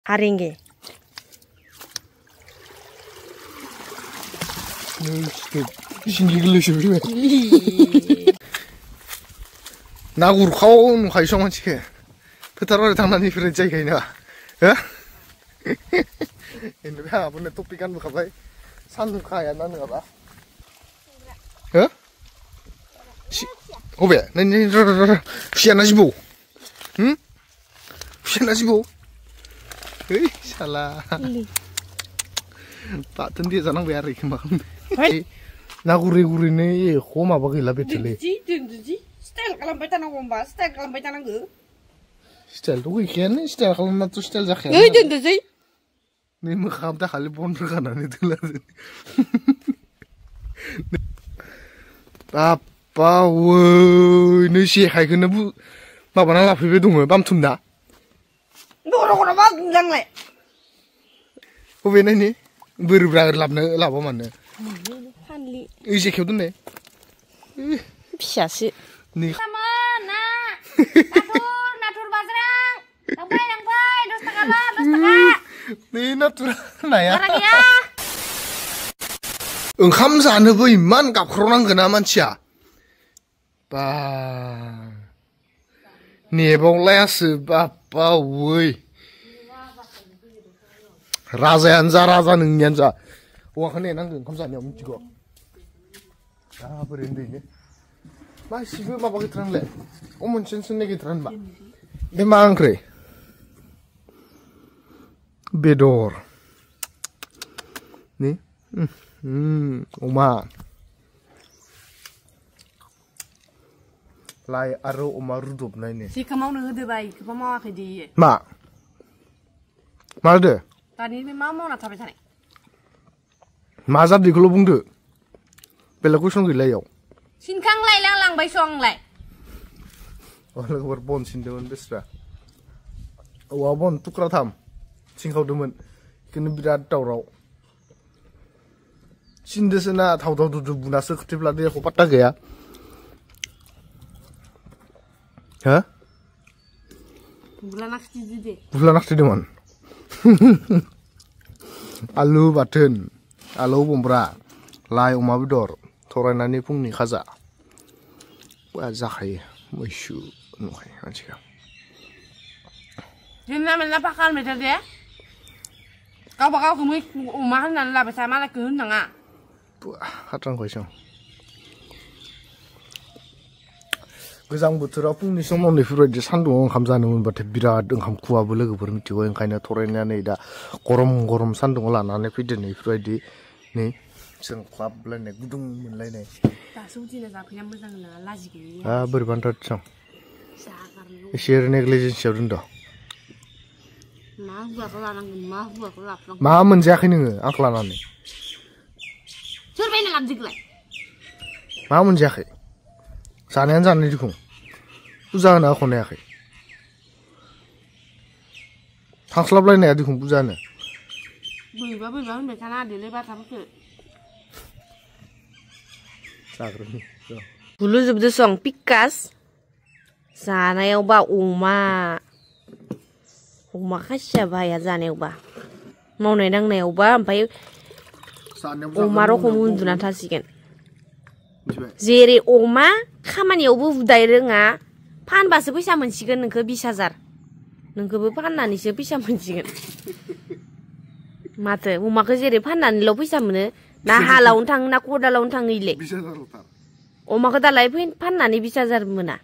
Haringge. 나 구르카오 가이성만 치게 페타로를 당나니 그런 자기가 어? ini apa nih topikan buka baik sandu kaya nana apa? Hah? Si, oke, nih siapa nasi bu? Siapa nasi bu? Salah. Pak tentu jangan biari kemarin. Na guri nih, koma bagi lebih cile. Style kalau baca nang bomba, style kalau baca nang gue. Style tuh kian, style kalau natu style zaknya. Tentu sih. Nih mukam tak kali pon berkanan itu lah. Apa woi, ini sih kayak kena bu, apa nang lapis bedung bam tunda. Orang apa bilang le? Oh bener nih, berberagar lap mana? Hanli. Ini kau tuh nih. Bisa sih. Nih. Sama nak. Natur basrang. Nang bay, dos taka. Nih natura naya. Lagi ya. Engkam sana bu iman kap kronan kena mancia. Ba. Nih bong les apa woi. Raza nengyanza. Wah kene nang engkam sana yang juga. Ah berende ini. Masih gue apa kita le? Omon sensen kita ba. Dia mangkre. Bedor. Nih. Oma. Lai aro oma rudup na ini. Si kamu nang udah baik, kamu mau aku di. Ma. Malde. Tadi ini mau nak sampai sana. Mazab di kelubung de. Belaku song gila yau. Sinkang lai lang bay song lai. Wala berbon sindewan besra. Wabon tukra tham. Singkau demen. Kena birat daurau. Sindesena tahu tujuh buna seketip lagi aku patah ya. Hah? Bulan nak sih deh. Bulan nak di mana? Alu baten, alu bombra, lai uma bedor, torai nani pung ni kaza. Wah zakai, masyu, nuhai, anjing. Jadi nama pakan macam dia. Kau bakal kemui umahan dan lah bersama lagi nengah. Wah, hatang kau sih. Gejang bothora pungni समाव बेफोरबायदि सान्दुङाव ओंखाम जानो मोनबाथाय बिराद ओंखाम खुवाबो लोगोफोर मिथिगौ ओंखायनो थरायनानै दा गरम सान्दुङाव लानानै फैदो नैफोरबायदि नै जों ख्लाबलायनाय गुदुं मोनलायनाय दासो दिना जाफैना मोजां नङा लाजि गैयै बोरैबानोथ' सं एसे नेग्लिजेन्सआव दोनद' मा हुआखौ लानांगोन मा हुआखौ लाफ्लांगोन मा मोनजायाखै नोङो आंखौ लानानै सोर बायना लाबोजोबलाय मा मोनजायाखै जानायानो जानाय दिखुं बुजा होना खनायाखै थांस्लाबलायनाया दिखुं बुजानो बोरैबा होनबाय थाना देलै बाथ्राफोरखौ जाग्रोनि गुलुजोबदो सं पिकास जानायावबा अमा खासिया बाया जानायावबा मावनाय दांनायावबा ओमफ्राय अमा रखम उन्दुना थासिगोन जेरै अमा खामानियावबो हुदाय रोङा फानबासो फैसा मोनसिगोन नोंखौ 20,000 नोंखौबो फाननानैसो फैसा मोनसिगोन माथो अमाखौ जेरै फाननानैल' फैसा मोनो ना हालावनो थाङो ना खदालावनो थाङो इले अमाखौ दालाय फाननानै 20,000 मोना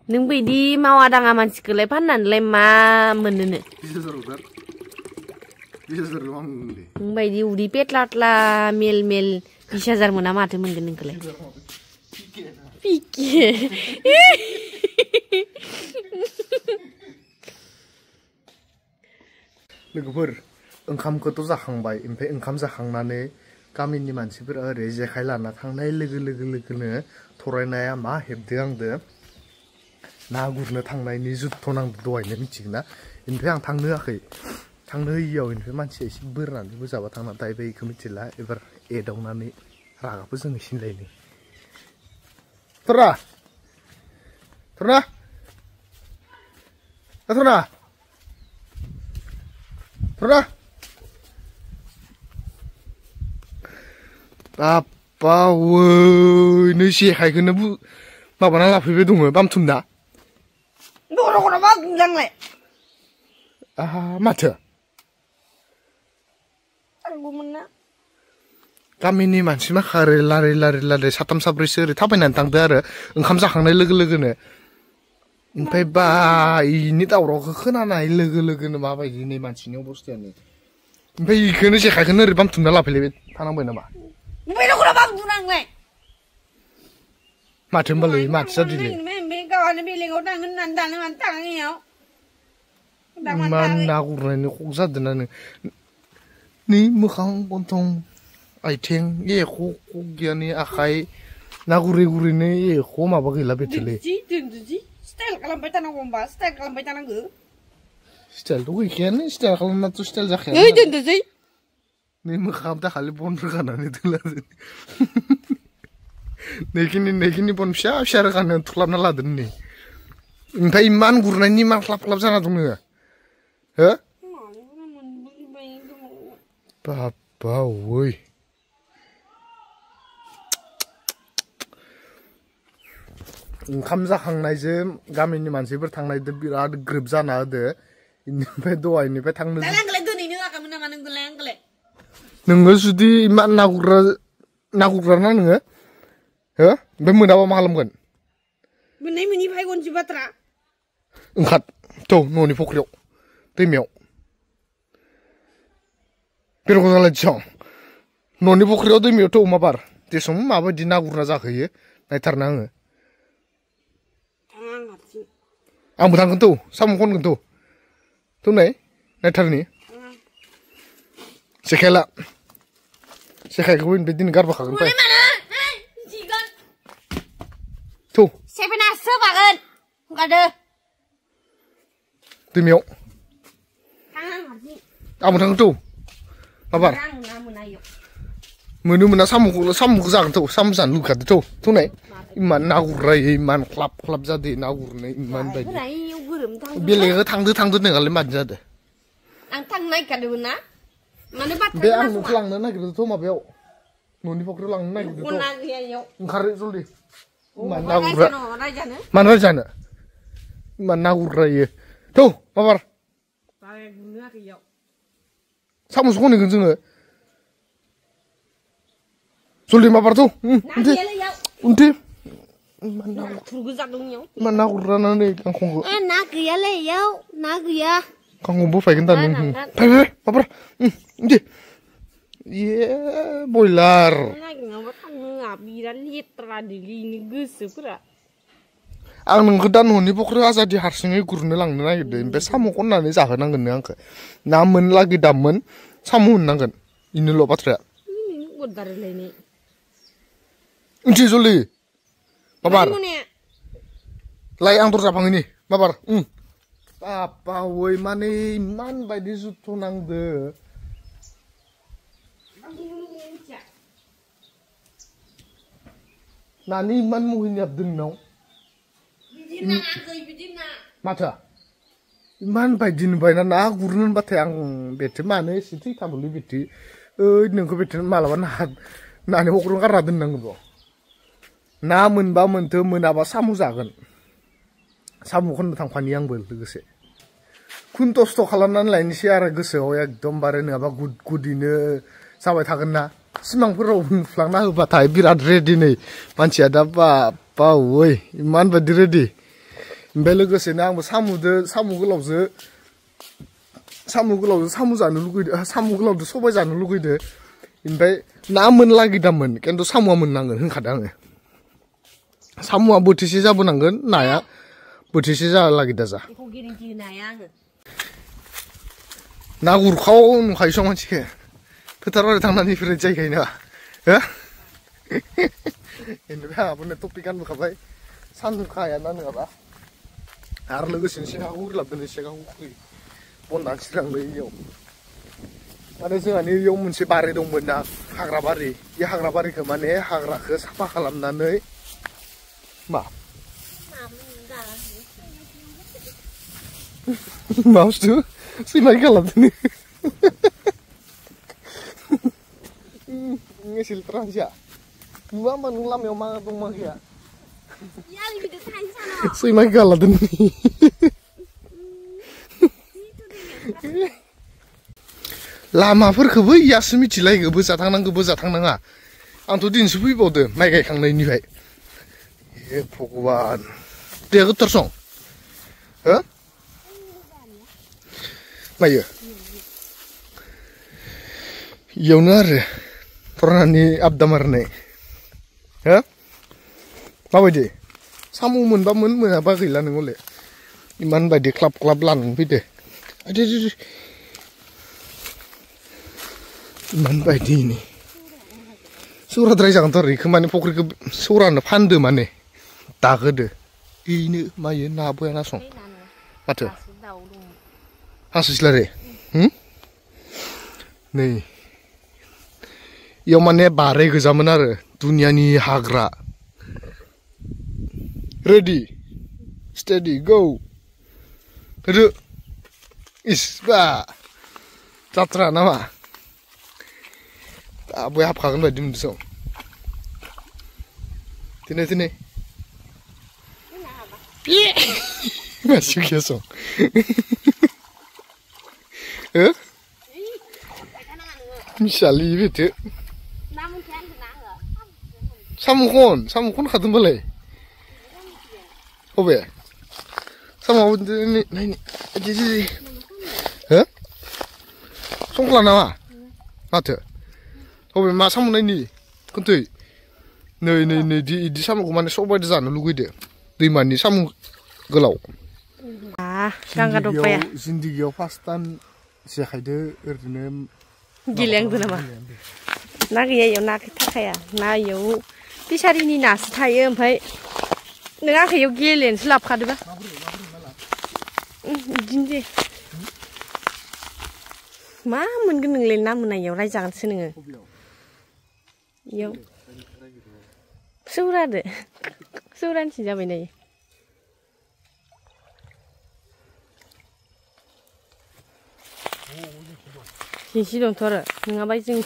नों बिदि मावा दाङा मानसिखौलाय फाननानैलाय मा मोनोनो 20,000 नों बायदि उदै पेटलाट्ला मेल 20,000 मोना माथो मोनगोन नोंखौलाय पिके लोगोफोर ओंखामखौथ' जाखांबाय ओमफ्राय ओंखाम जाखांनानै गामिनि मानसिफोरा ओरै जेखाइ लाना थांनाय लोगोनो थरायनाया मा हेबदो आंदो ना गुरनो थांनायनि जुद्ध नांदो दहायनो मिथिगोना ओमफ्राय आं थांनो होआखै थांनो होयियाव ओमफ्राय मानसिया एसे बोरनानै बोजाबा थांना दायबाय बेखौ मिथिला एबार एदावनानै रागाबो जों सिनलायनो थरा Pernah? Apa woi, ini sih kayak gini bu, apa nala pipi dong, bam tunda. Dorong apa bilang le? Ah, mata. Aku mana? Kami ini masih mah lari satam sabri seri, tapi nantang dara, engkau zahangnai lege-legene. Oमफ्राय बा इनि दावरावखौ खोनानाय लोगो-लोगोनो माबायदि नै मानसिनि अबस्थायानो ओमफ्राय इखौनो जेखाइखौनो ओरै बामथुमना लाफैलायबाय थानांबाय नामा बेखौनो बामथुमनांबाय माथो होनबालाय माथो जादोंलै बे गावआनो बेलेगाव थांगोन होननानै दानो मानो थाङायाव मा ना गुरनायनि खक जादोंना नों नै मोखां गन्थं आथिं एख' गैया नै आखाइ ना गुरै-गुरैनो एख' माबा गैला बेथोलै Style खालामबाय थानांगौ होमबा स्टाइल खालामबाय थानांगौ स्टाइलथ' गैखायानो स्टाइल खालामनाथ' स्टाइल जाखाया नै दोनदोसै नै मोखाङाव दाखालि बन रोगानानै दोनलादों नैखिनि बन फिसा रोगानानै थुख्लाबना लादों नै ओमफ्राय इमान गुरनायनि इमान ख्लाब जाना दं नोङो हो बाबा ओइ ओंखाम जाखांनायजों गामिनि मानसिफोर थांनायजों बिराद ग्रोब जाना होदो इनिफ्राय दहायनिफ्राय थांनो आंलाय दोनैनो होआखैमोन नामा नोंलाय आंलाय नोङो जुदि इमान ना गुरग्रा ना नोङो हो ओमफ्राय मोनाबा मा खालामगोन मोननाय मोनि फायगनसो बाथ्रा ओंखार थौ न'नि फख्रियाव दैमायाव बेरखौ जालाय दिसं न'नि फख्रियाव दैमायाव थौ माबार देसं माबायदि ना गुरना जाखोयो नायथारना आङो आंबो थांगोन थौ साम' खनगोन थौ नै नायथारनि जेखाइखौबो इनिफ्राय दिनै गारबोखागोन फाय थौ सेभेनासो बागोन हगारदो दैमायाव आंबो थांगोन थौ माबार मोना साम'खौ जागोन थौ साम' जानो लुगैखादो थौ नै इमान ना गुररायो इमान ख्लाब जादो ना गुरनाय इमान बायदि बेलेगखौ थांदो नोंहालाय मानो जादो आं थांनो नागिरदोंमोन ना मानो बाथ्रा बे आं नोंखौ लांनो नागिरदोंथ' माबायाव न'नि फख्रियाव लांनो नागिरदोंथ' ओंखारो जल्दि इमान ना गुरग्रा मानो रायजानो इमान ना गुररायो थौ माबार साम'सो खनहैगोन जोङो जल्दि माबार थौ उनथि इमान ना गुरग्राना नै गांखंखौ ना गैयालै इयाव ना गैया गांखंबो फायगोन दा नों फै माबार दे ये बयलार बिराद लेथ्रा दिलिनि गोसोफोरा आं नोंखौ दा न'नि फख्रियाव आजादि हारसिङै गुरनो लांनो नागिरदों ओमफ्राय साम' खननानै जाहोनांगोन नों आंखौ ना मोनलागै दाममोन साम' मोननांगोन बेनोल' बाथ्राया उनथि जल्दि माबार लाय आं दरजा फाङैनि माबार बाबा ओइ माने इमान बायदि जुथ' नांदो नानि इमान मुहिनि हाबदों नोंनाव माथो इमान बायदि नुबायना ना गुरनो होनबाथाय आं बेथो मानो एसे थैथाबोलै बेथो ओइ नोंखौ बेथो मालाबा नानि फख्रियाव गारना दोननांगौ ना मोनबा मोनथो मोनाबा साम' जागोन साम' खननो थांफानि आंबो लोगोसे खुनथस्थ' खालामनानै लायनोसै आरो गोसोआव एकदमबारे नङाबा गुदिनो जाबाय थागोन ना सिमांफोराव नुफ्लांना होबाथाय बिराद रेडि नै मानसिया दा बाबा ओइ इमान बायदि रेडि ओमफ्राय लोगोसेनो आंबो साम' गोलावजो साम' जानो लुगैदो साम' गोलावजो सबाय जानो लुगैदो ओमफ्राय ना मोनलागिदामोन खिन्थु साम'आ मोननांगोन होनखादों आङो साम'आ बोथिसे जाबोनांगोन नाया बोथिसे जालागि दा जा ना गुरखाव नुखायो सं मानसिखौ फोथाराव थांनानै फैनाय जायगाय ना हो बेनिफ्राय आंहाबो टपिक गानबोखाबाय सानदुंखाया ना नङाबा आरो लोगोसेनो सेखाखौ होलाबदों सेखाखौ बन दानस्रिलांनो इयाव माने जोंहानि इयाव मोनसे बारि दंमोन ना हाग्रा बारि बे हाग्रा बारिखौ माने हाग्राखौ साफा खालामनानै मा मा बुस्थु सैमानि खालामदों ngesil terang sih ya. Gua menulam yang mana tuh mah ya. Ya lebih dekat sana. Sui mai galah den. लामाफोरखौबो इयासो मिथिलायगो बोजा थांनांगौ बोजा थांनाङा आंथ' दिनैसो फैबावदो माइ गायखांनायनिफ्राय ए भगबान दैया गोथार सं हो मायो इयावनो आरो फरायनानै आबदा मारनाय हो माबायदि साम' मोनबा मोनाबा गैला नोंहले इमान बायदि क्लाब क्लाब लानानै फैदो इमान बायदि नि सौराद्राय जागोनथ' आरो इखो माने फख्रिखौ सौरानो फानदो माने दागोदो इनो मायो ना बया ना सं माथो हांसो सिलारि नै इयाव माने बारै गोजामोन आरो दुनियानि हाग्रा रेडि स्टेडि गो होदो इस बा जात्रा नामा आबै हाबखागोन बायदि मोनदों दिनै masih biasa misali gitu samukon kadang boleh oke sama ini jadi songklan nama mata oke mas samu ini kuntuy नै इदि साम'खौ माने सबायदो जानो लुगैदो दैमानि साम' गोलाव गांगा दफाया जिन्दगियाव फार्स्ट टाइम जेखायदो ओरैनो गेलेहांदो नामा ना गैया इयाव ना थाखाया ना इयाव फिसारिनि नासो थायो ओमफ्राय नों आंखौ इयाव गेलेनोसो लाबोखादोबा बिदिनो दे मा मोनगोन नोंलाय ना मोना इयाव रायजागोनसो नोङो इयाव सौरानसि जाबाय नै जेंसि दंथ' आरो नङाबा जों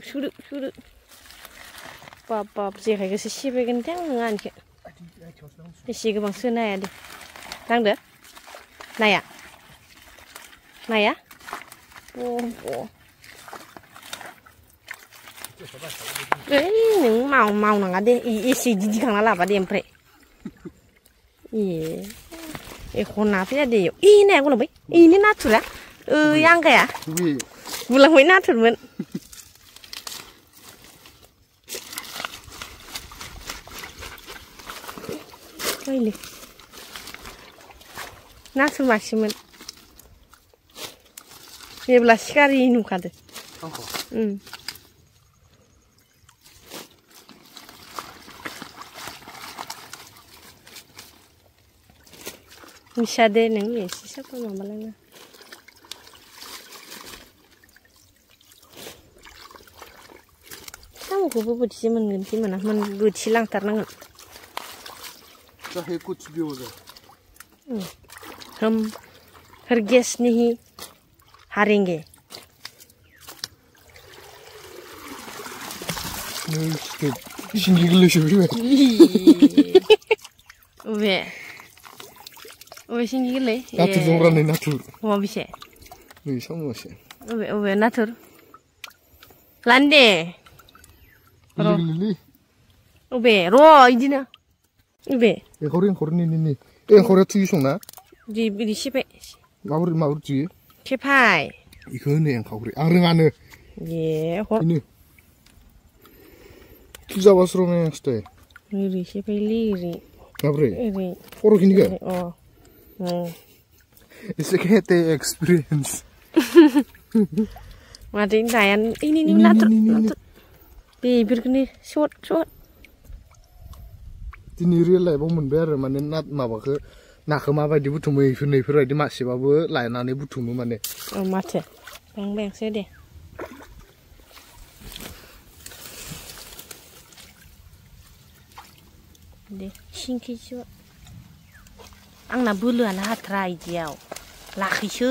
सुदो बाब जेखाइखौसो सेबायगोन दां नङा आंनिखौ एसे गोबां सोनो हाया दे नांदो नाया नों मावनाङा दे एसे दिखांना लाबा दे ओमफ्राय एख' ना फैया दे नाया गलांबाय इनो नाथुरा आंगाया बुलांबाय नाथुरमोन नाथुर मासेमोन जेब्ला सिखारि नुखादो मिसा दे नों एसे साफा माबालाङो साम'खौबो बोथिसे मोनगोन कि मोना बोथिसे लांथारनांगोन हम हरगेस नहीं हारेंगे सिंगि गोरलैसो फैबाय अबे सिंगि गोरलै नाथुर दं राननाय नाथुर अमा बेसे नै साम'से अबे नाथुर लान दे अबे र' इदिनो अबे एंखरे थुयो संना बिदि सेफाय माबोरै थुयो सेफाय इखो होनो एंखावरि आं रोङानो हर थुजाबासो रोङो आंसो ओरै सेफायलै माबोरै ओरै खर'खिनिखौ एसे केटे एक्सपिरियेन्स माथो नाया ini natur बेफोरखौनो शर्ट दिनै रियेल लाइफआव मोनबाय आरो माने माबाखौ नाखौ माबायदि बुथुमो इफोरबायदि मासेबाबो लायनानै बुथुमो माने माथो बांसो दे सिंखिसो आंना बोलोआनो हाथारा इदियाव लाखैसो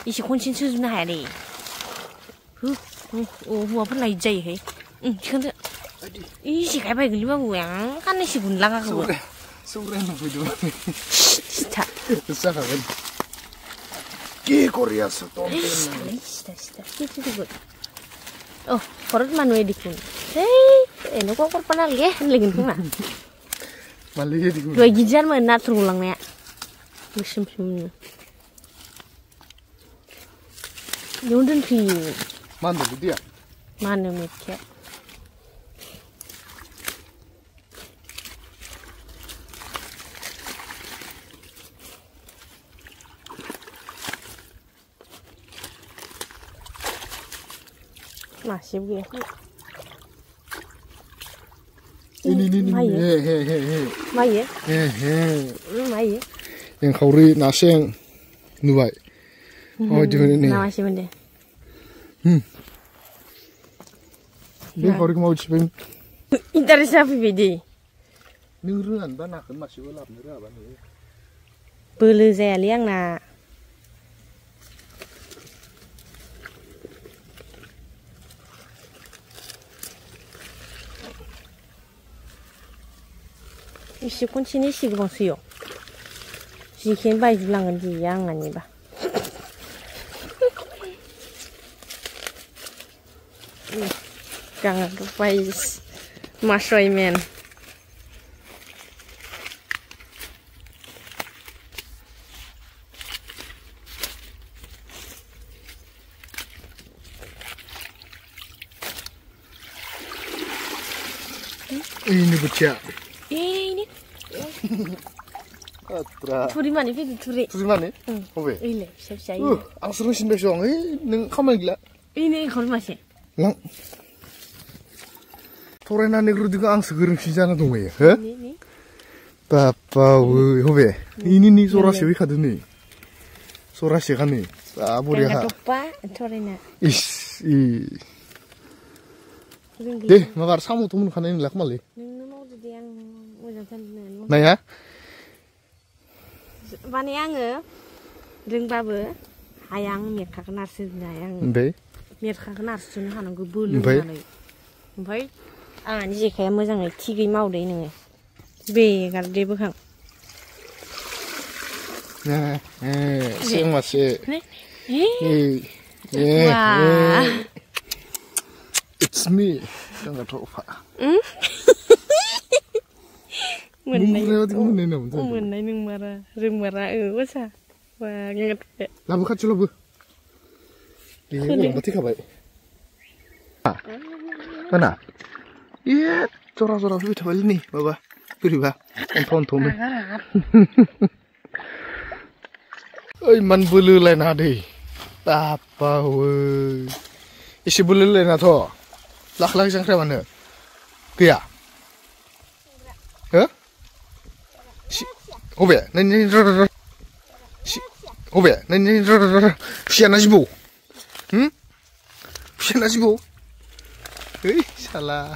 एसे खनसेनो सोजोबनो हाया दे हौवाफोर लायद जायोहाय थिखांदो जेखाय बायगोलैबाबो आं खाननैसो गुनलाङाखौबो सौरायनो फैदों सिथा जाखागोन के गरियासो oh korot manual dikun kok korpan lagi lagi tuh mah malah ya dikun dua gijar mana terulangnya musim Yaudah sih. Mana dia? Mana mikir? Masih begitu. Ini. Mai ya? Mai ya? Yang kauri nasi yang nuai. Oh di mana ni? Nasi mana? Dia kauri mau cipin. Interes apa bedi? Nurun bana kan masih belap nurun apa ni? Belu saya liang na. Isi kunci ni sih bang siyo. Sikin bayi bilang dia yang ani bah. Jangan lupa masuk men. Ini bocah. Ini. Atra. Turi mana itu turi? Turi mana? Oke. Ini siapa? Asal mesin besok ni, neng kamar gila. Ini kalau masih. Lang. Torena negro juga ang segereng si jana dong ya, heh? Papa, oke. Ini nih suara siapa kado nih? Suara siapa nih? Ah, boleh ha. Lupa, torena. Deh, magar samu tuh mun kanan lak mali. Nah ya? Bani angge, rengbabe, hayang mereka kenar sini hayang. Be? Mereka kenar sini hanong gebulu nane. Be? Ani je kayak mojangai tigai mau deh ini. Be, kalau dia bukan. Nah, siang masih. Wah. It's me. Jangan lupa. Menai Menai nung marah, wasa. Wah, nget. Labu kacau labu. Ini ulang batik apa? Mana? Iya, corah-corah itu balik nih, baba. Beri bah, tonton. Oi, man bulu lain ada. Apa woi? Isi bulu lain atau? Lak jangkrik mana? Kaya? Hah? Obe, nani Obe, nani siapa nasi bu? Siapa nasi bu? Salah.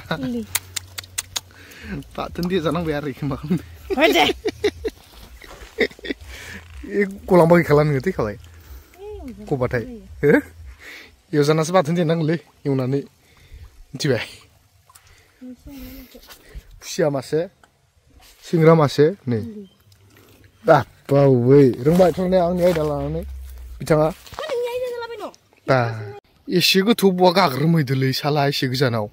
Pak tentu jangan biari kemarin. Oke. Kulang bagi kalian ngerti kalau? Kau batai. Ya jangan sebab tentu nang le, yang nani. Cibai. Siapa masih? Singra masih nih. Apa weh? Rumah itu nih angin dalam nih. Bicara. Bah. Isi ku tuh buat agak rumah itu le, salah isi ku janau.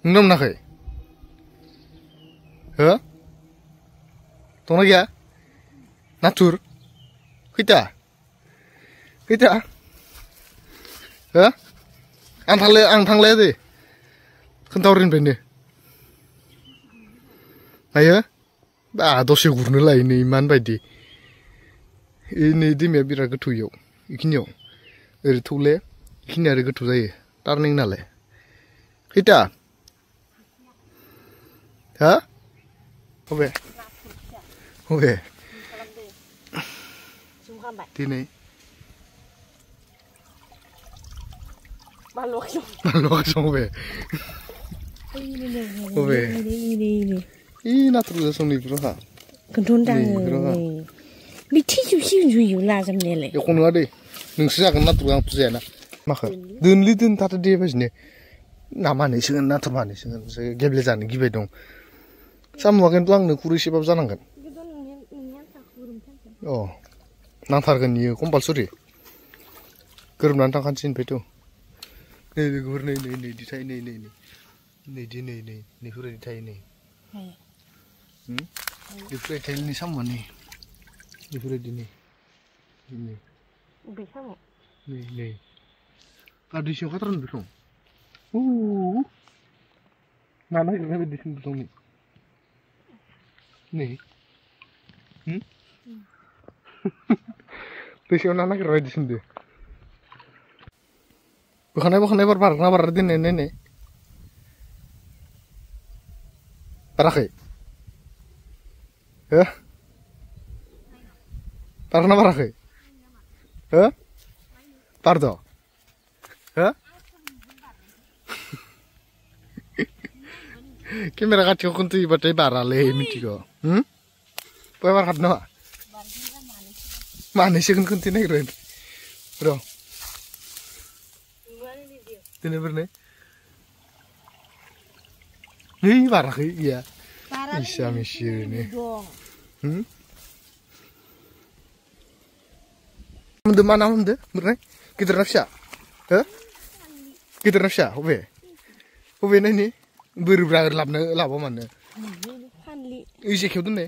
Enggak nak ke? Hah? Tunggu ya. Natur. Kita. Hah? Ang thang le deh. Kentaurin bende. Ayo. Bah, dosa gurnu lah ini iman baidi. Ini di me bira getu yo. Ikinyo. Tule. Ikini ada getu saya. Tarning nale. Kita. Hah? Oke. Tini. Balok oke. Ini natural langsung nih bro ha. Kendundang. Bitti juयो लाजोबनायालाय एख' नङा दै नोंसो जागोन नाथुर आंथ' जायाना माखो दोनलै दोनथार दे बायदिनो ना मानैसोगोन नाथुर मानैसोगोनसो गेब्लेजानो गिबाय दं साम'आ खिन्थु आंनो खुरैसेबाबो जानांगोन अ नांथारगोन इयो कम्पालसरि गोरोबनानै थांखानोसै ओमफ्रायथ' नै लोगोफोर नै इदि थायो नै बेफोरबायदि थायो नै बेफोरबायदि थायो नै साम'आ नै बेफोरबायदि नै बबे साम' नै दै सिङाव खाथारनो बेखौ ना नागिरनाय बायदिसिन दं नै दै सिङाव ना नागिरनाय बायदिसिन दे बोखानाय बार बारना बारा दोननाय नायनाय बाराखै हो बारना बाराखै हो बारद' हो केमेरा खाथियाव खोन्थैबाथाय बारालै मिथिगौ बहाय बारखादों नामा मानैसोखौनो खोन्थैनो नागिरो र' दिनैफोरनो नै बाराखै गैया इसा मिसिरनो मोनदो मा ना मोनदो मोननाय गिदिर ना फिसा हो गिदिर ना फिसा बबे नायनि बोरैब्रा लाबा मानो ओइ जेखायाव दोननाय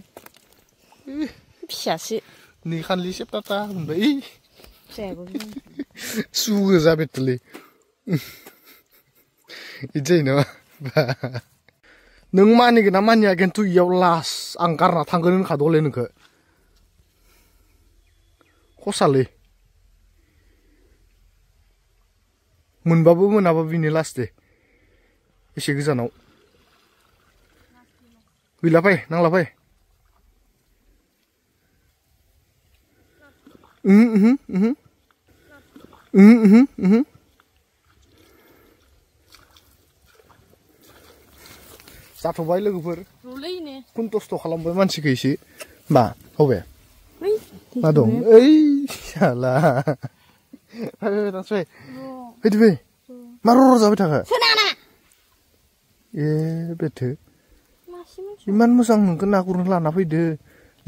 फिसासो नै खानलि सेबटाटा मोनबाय सु गोजा बेथलै बिदि जायो नामा नों मानिगोन ना मानिया खिन्थु इयाव लास्ट आं गारना थांगोन होनखादोंलै नोंखो खसालै मोनबाबो मोनाबाबो बिनो लास्ट दे एसे गोजानाव गैला फै नांला फै जाथ'बाय लोगोफोर कन्टस्ट खालामबाय मानसिखौ एसे मा बबे मा दं ओइ साला दासै फैदो फै मा र' जाबाय थाखो ए बेथो इमान मोजां नोंखौ ना गुरनो लाना फैदो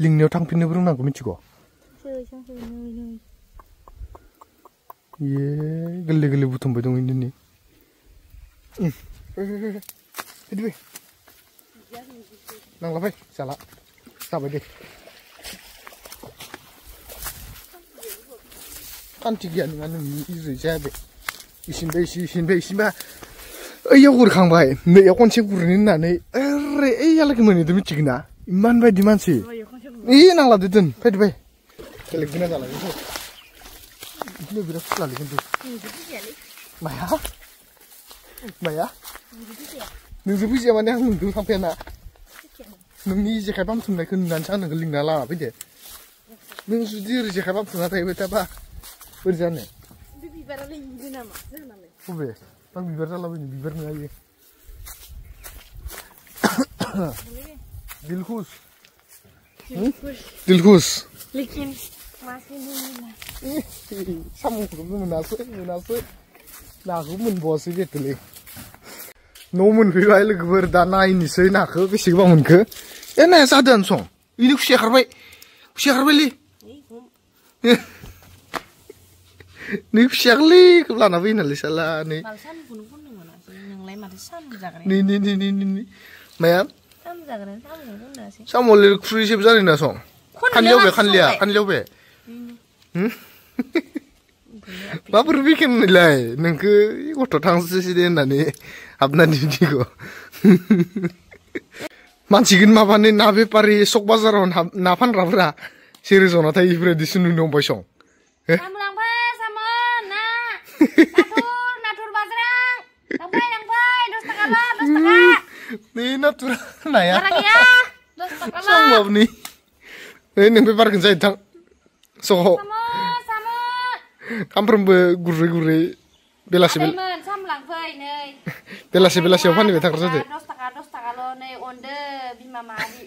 लिंनायाव थांफिननोबो रोंनांगौ मिथिगौ ए गोरलै गोरलै बुथुमबाय दं दिनै फैदो फै नांला फै जाला जाबाय दे खान्थि गैया नङा नोंनि इरै जाया बे इसिनबा ओइयाव गुरखांबाय नैयाव खनसे गुरनो होननानै ओरै ओइयालागै मोनहैदो मिथिगोन ना इमान बायदि मानसि नांला दे दोन फैदो फै बेलेग दिना जालांगोन बिदिनो बिराद फुलालै खिन्थु माया नोंजों फैजाया माने आं नोंजों थांफायाना नोंनि जेखाइ बामथुमनायखौ नुनानैसो आं नोंखौ लिंना लाना फैदो नों जुदि ओरै जेखाइ बामथुमना थाहैबाय थाबा बोरै जानो बबे आं बिबार जालाबायनो बिबार नङा इयो दिलखुस साम'खौबो मोनासै नाखौ मोनबावासै बेथलै न' मोनफैबाय लोगोफोर दा नायनोसै नाखौ बेसे गोबां मोनखो ए नाया जादों सं बेनो खुसिया खारबायलै नै खुसियाखौलै लाना फैयो नालाय साला नै माया साम'लै खुरैसेबो जानाय ना सं खानलियाव बे माबोरै बेखेन नैलाय नोंखौ गथ' थांसोसै दे होननानै हाबनानै दिखौ मानसिगोन माबानि ना बेफारि सक बाजाराव ना फानग्राफोरा जेरै जना थायो बेफोरबायदिसो नुनो हमबाय सं नै नाथुर नाया साम'आबो नै नों बेफारखौनो जायो थां सक सामफ्रोमबो गुरै बेलासियाव फानहैबाय थाग्रा जादो 10 थाखाल' नै अनदो बिमा माहारि